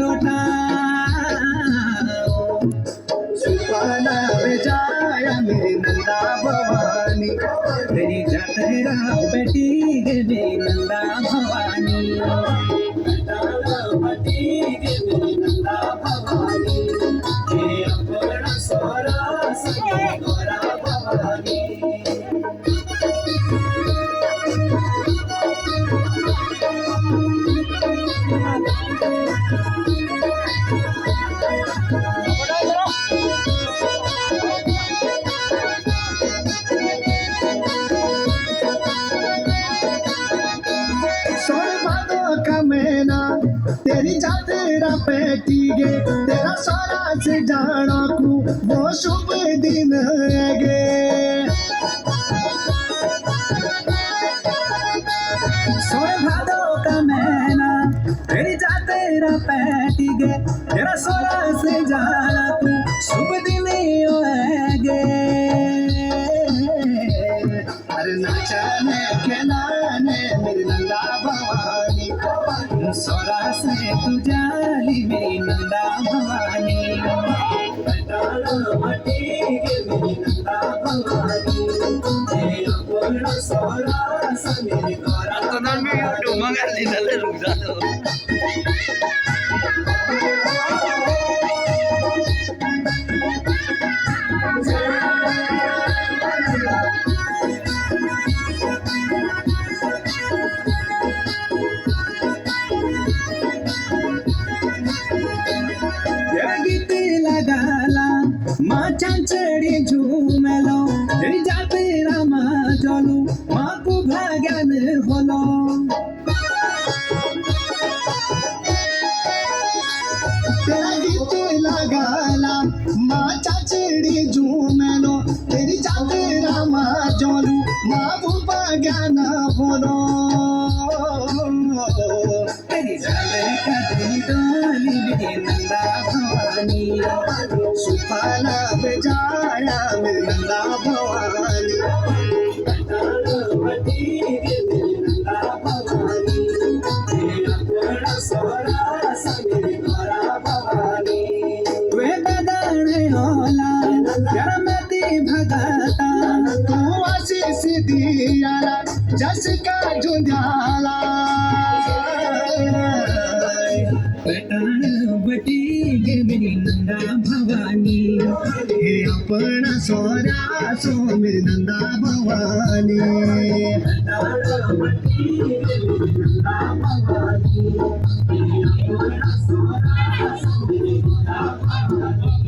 लोटा सुपाना बेजाया मेरी नंदा भवानी मेरी जठरा बेटी गे मेरी नंदा भवानी बेटी गे मेरी नंदा भवानी ये अपना सोरा सगे गोरा भवानी तेरी जातेरा बेटी गे तेरा सोरा से जाना को वो शुभ दिन है गे सोए भादो का महीना तेरी जातेरा बेटी गे तेरा सोरा से जाना को शुभ दिन है गे अरे नाचने के नाने मेरी नंदा भवानी सोरा से तू जाली मेरी नंदा भवानी मटी गे मेरी नंदा भवानी अपना सोरा से मेरी गोरा तो ना मैं यूट्यूब मंगा ली दले रुक जा तो माँ चंचड़ी झूमेलो तेरी जाते रामा चलो माँ को भाग्यान होलो तेरा गीत लगाला माँ चंचड़ी झूमेलो तेरी जाते रामा चलो माँ को भाग्यान होलो तेरी जाते कदरी डोली मेरी नंदा भवानी सुपाना बेजाया मेरी नंदा भवानी मटी गे मेरी नंदा भवानी अपना सोरा से मेरी गोरा भवानी वे बदने होला यार मती भगता तू आशीष दियाला जस का जुंध्याला बटी गे मेरी नंदा भवानी हे अपना सोरा सो मेरी नंदा भवानी बटी गे मेरी नंदा भवानी हे अपना सोरा सो मेरी गोरा भवानी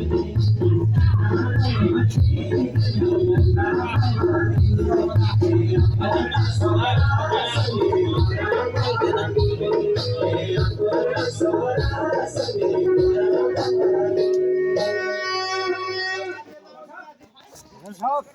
बटी गे मेरी नंदा भवानी हे अपना सोरा सो मेरी गोरा भवानी हे अपना सोरा सो मेरी गोरा भवानी Good job.